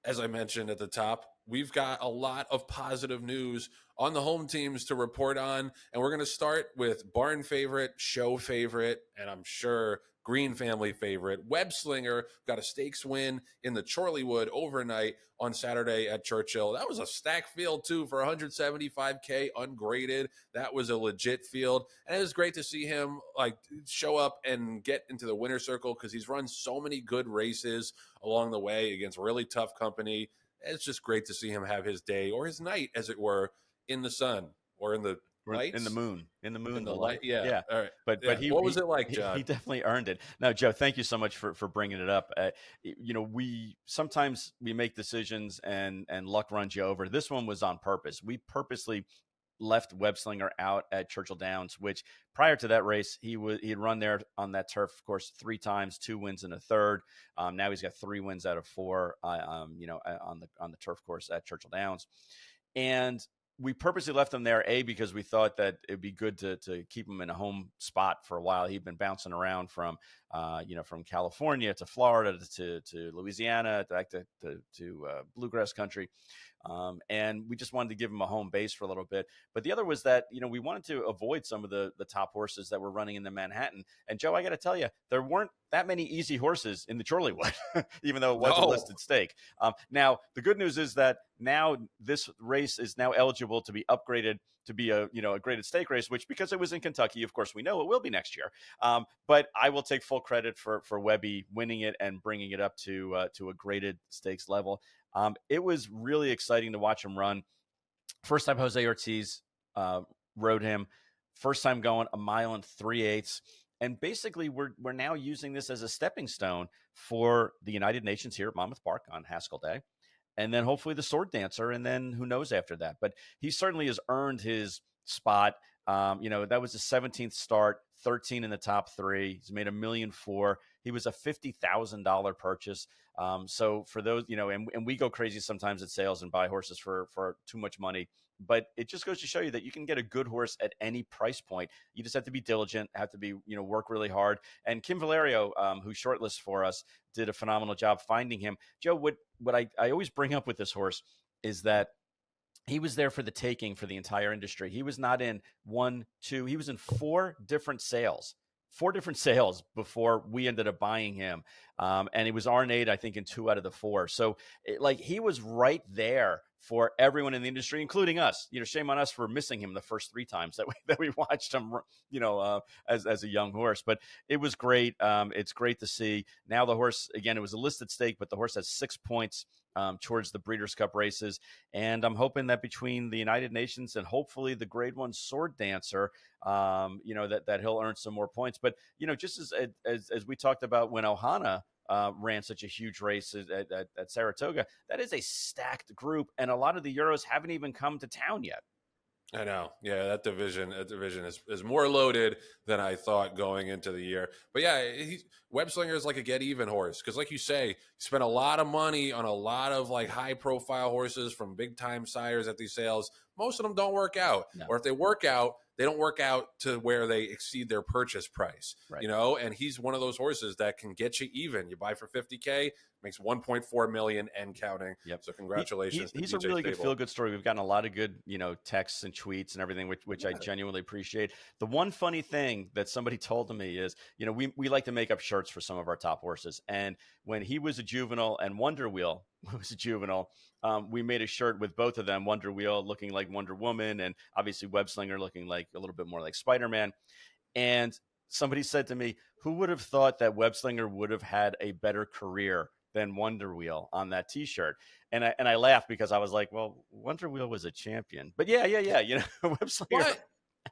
as I mentioned at the top, we've got a lot of positive news on the home teams to report on. And we're going to start with barn favorite, show favorite, and I'm sure Green family favorite. Web Slinger got a stakes win in the Chorleywood overnight on Saturday at Churchill. That was a stacked field, too, for 175K ungraded. That was a legit field. And it was great to see him show up and get into the winner's circle because he's run so many good races along the way against really tough company. It's just great to see him have his day, or his night, as it were, in the sun or in the lights. In the moon, in the light. Yeah. yeah. All right. But Yeah. he, what was it like, John? He definitely earned it. Now, Joe, thank you so much for bringing it up. We sometimes we make decisions and luck runs you over. This one was on purpose. We purposely left Web Slinger out at Churchill Downs, which prior to that race, he had run there on that turf, of course, 3 times, 2 wins and a third. Now he's got 3 wins out of 4, on the turf course at Churchill Downs. And we purposely left him there, because we thought that it'd be good to keep him in a home spot for a while. He'd been bouncing around from California to Florida to Louisiana, back to bluegrass country. And we just wanted to give him a home base for a little bit. But the other was that, we wanted to avoid some of the top horses that were running in the Manhattan. And Joe, I got to tell you, there weren't that many easy horses in the Chorleywood, even though it was a listed stake. Now, the good news is that now this race is now eligible to be upgraded to be a graded stake race, which, because it was in Kentucky, of course, we know it will be next year. But I will take full credit for Webby winning it and bringing it up to a graded stakes level. It was really exciting to watch him run. First time Jose Ortiz rode him. First time going 1 mile 3/8. And basically, we're now using this as a stepping stone for the United Nations here at Monmouth Park on Haskell Day. And then hopefully the Sword Dancer, and then who knows after that. But he certainly has earned his spot. That was his 17th start, 13 in the top 3. He's made $1.4 million. He was a $50,000 purchase. So for those, and we go crazy sometimes at sales and buy horses for too much money. But it just goes to show you that you can get a good horse at any price point. You just have to be diligent, have to be, work really hard. And Kim Valerio, who shortlists for us, did a phenomenal job finding him. Joe, what I always bring up with this horse is that he was there for the taking for the entire industry. He was not in 1, 2. He was in 4 different sales. 4 different sales before we ended up buying him. And it was R&A'd, I think, in 2 out of the 4. So he was right there for everyone in the industry, including us. Shame on us for missing him the first 3 times that we watched him, as a young horse. But it was great. It's great to see. Now the horse, again, it was a listed stake, but the horse has 6 points towards the Breeders' Cup races. And I'm hoping that between the United Nations and hopefully the Grade 1 Sword Dancer, that he'll earn some more points. But, just as we talked about when Ohana ran such a huge race at Saratoga, that is a stacked group. And a lot of the Euros haven't even come to town yet. I know. Yeah, that division is more loaded than I thought going into the year. But yeah, Web Slinger is like a get even horse because, like you say, you spent a lot of money on a lot of high profile horses from big time sires at these sales. Most of them don't work out, or if they work out, they don't work out to where they exceed their purchase price. Right. And he's one of those horses that can get you even. You buy for $50K, makes $1.4 million and counting. Yep. So congratulations. He's a really good feel-good story. We've gotten a lot of good, texts and tweets and everything, which I genuinely appreciate. The one funny thing that somebody told to me is, we like to make up shirts for some of our top horses. And when he was a juvenile and Wonder Wheel was a juvenile, we made a shirt with both of them, Wonder Wheel looking like Wonder Woman and obviously Web Slinger looking like a little bit more like Spider-Man. And somebody said to me, who would have thought that Web Slinger would have had a better career than Wonder Wheel on that T-shirt? And I laughed because I was like, well, Wonder Wheel was a champion. But yeah. Web Slinger. What?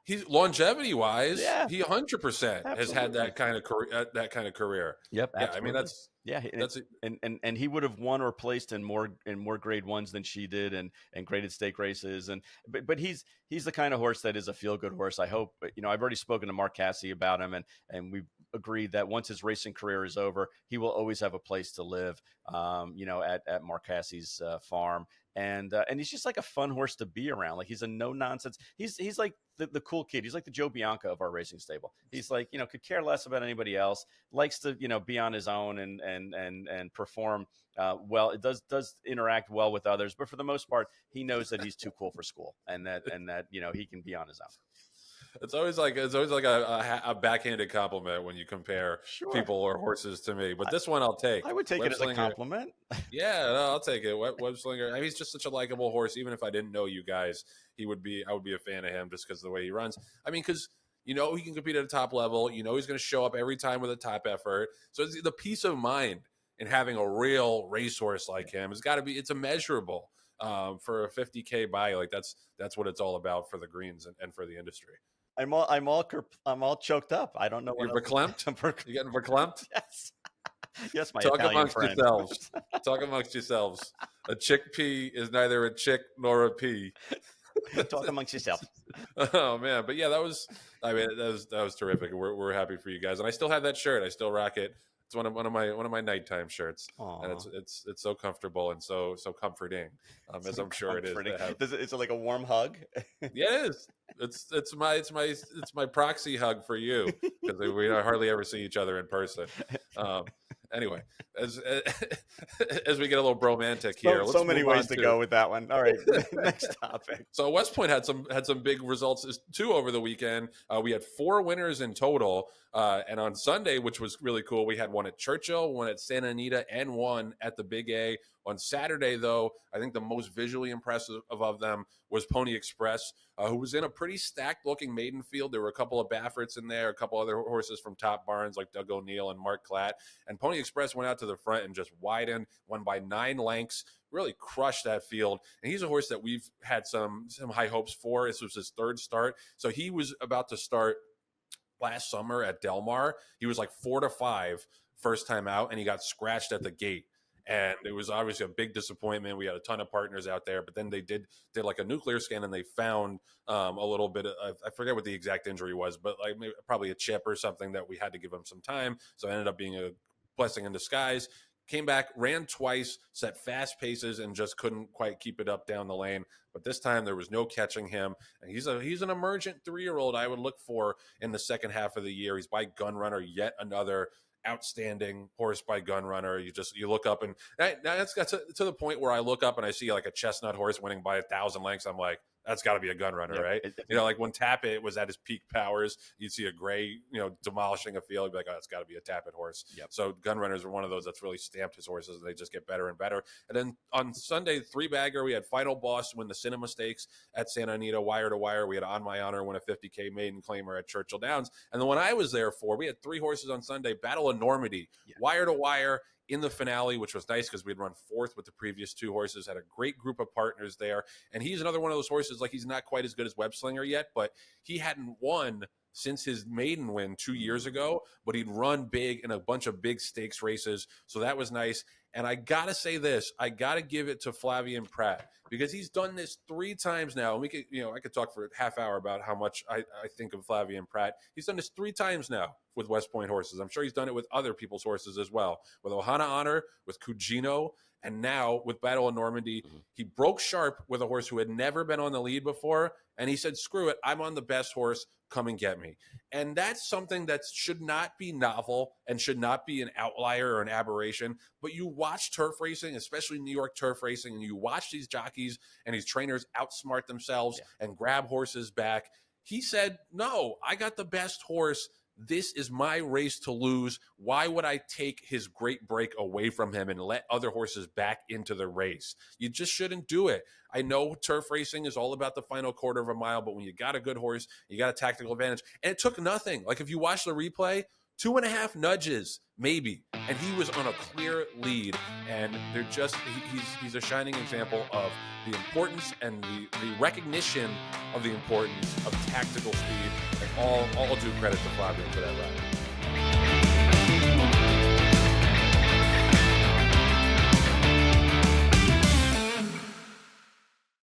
He's longevity wise, he 100% Absolutely. has had that kind of career. Yep. Yeah, I mean that's and he would have won or placed in more grade 1s than she did and graded stake races. But he's the kind of horse that is a feel good horse. I hope, I've already spoken to Mark Cassie about him and we've agreed that once his racing career is over, he will always have a place to live, at Mark Cassie's farm. And he's just like a fun horse to be around. Like, he's a no nonsense. He's like the cool kid. He's like the Joe Bianca of our racing stable. He's like, could care less about anybody else, likes to, be on his own and perform well. It does interact well with others, but for the most part, he knows that he's too cool for school, and that he can be on his own. It's always like a backhanded compliment when you compare people or horses to me, but this one I'll take. I would take it as a compliment. Yeah, no, I'll take it. Web Slinger. I mean, he's just such a likable horse. Even if I didn't know you guys, I would be a fan of him just because of the way he runs. I mean, because he can compete at a top level. He's going to show up every time with a top effort. So it's the peace of mind in having a real racehorse like him has got to be. It's immeasurable for a $50K buy. Like that's what it's all about for the greens and for the industry. I'm all choked up. I don't know. You're verklempt? You getting verklempt? Yes. Yes, my Talk Italian amongst friend. yourselves. Talk amongst yourselves. A chickpea is neither a chick nor a pea. Talk amongst yourselves. Oh man, but yeah, that was terrific. We're happy for you guys, and I still have that shirt. I still rock it. It's one of my nighttime shirts. Aww. And it's so comfortable and so comforting, as I'm sure it is. Is it like a warm hug? Yeah, it is. It's my proxy hug for you, because we hardly ever see each other in person. Anyway, as we get a little bromantic here, so many ways to go with that one. All right, next topic. So West Point had some big results too over the weekend. We had 4 winners in total, and on Sunday, which was really cool, we had one at Churchill, one at Santa Anita, and one at the Big A. On Saturday, though, I think the most visually impressive of them was Pony Express, who was in a pretty stacked-looking maiden field. There were a couple of Bafferts in there, a couple other horses from top barns like Doug O'Neill and Mark Klatt. And Pony Express went out to the front and just widened, won by 9 lengths, really crushed that field. And he's a horse that we've had some high hopes for. This was his 3rd start. So he was about to start last summer at Del Mar. He was like 4-5 first time out, and he got scratched at the gate. And it was obviously a big disappointment. We had a ton of partners out there, but then they did like a nuclear scan, and they found a little bit of, I forget what the exact injury was, but like probably a chip or something that we had to give him some time. So it ended up being a blessing in disguise. Came back, ran twice, set fast paces, and just couldn't quite keep it up down the lane. But this time there was no catching him. And he's an emergent 3-year-old I would look for in the second half of the year. He's by Gunrunner, yet another outstanding horse by Gunrunner. You look up, and that's got to the point where I look up and I see like a chestnut horse winning by 1,000 lengths. I'm like, that's got to be a Gunrunner, right? Like when Tappet was at his peak powers, you'd see a gray, demolishing a field. You'd be like, oh, that's got to be a Tappet horse. Yep. So Gunrunners are one of those that's really stamped his horses, and they just get better and better. And then on Sunday, 3-bagger, we had Final Boss win the Cinema Stakes at Santa Anita, wire to wire. We had On My Honor win a $50K maiden claimer at Churchill Downs. And the one I was there for, we had 3 horses on Sunday, Battle of Normandy, wire to wire in the finale, which was nice because we'd run 4th with the previous 2 horses, had a great group of partners there. And he's another one of those horses, like he's not quite as good as Web Slinger yet, but he hadn't won since his maiden win 2 years ago, but he'd run big in a bunch of big stakes races. So that was nice. And I got to say this, I got to give it to Flavien Prat, because he's done this 3 times now. And we could, I could talk for a half hour about how much I think of Flavien Prat. He's done this 3 times now with West Point horses. I'm sure he's done it with other people's horses as well, with Ohana Honor, with Cugino, and now with Battle of Normandy. Mm-hmm. He broke sharp with a horse who had never been on the lead before, and he said, screw it, I'm on the best horse, come and get me. And that's something that should not be novel and should not be an outlier or an aberration. But you watch turf racing, especially New York turf racing, and you watch these jockeys and these trainers outsmart themselves and grab horses back. He said, no, I got the best horse. This is my race to lose. Why would I take his great break away from him and let other horses back into the race? You just shouldn't do it. I know turf racing is all about the final quarter of a mile, but when you got a good horse, you got a tactical advantage. And it took nothing. Like if you watch the replay, 2.5 nudges, maybe. And he was on a clear lead. And they're just, he's a shining example of the importance and the recognition of the importance of tactical speed. And all due credit to Flavien for that ride.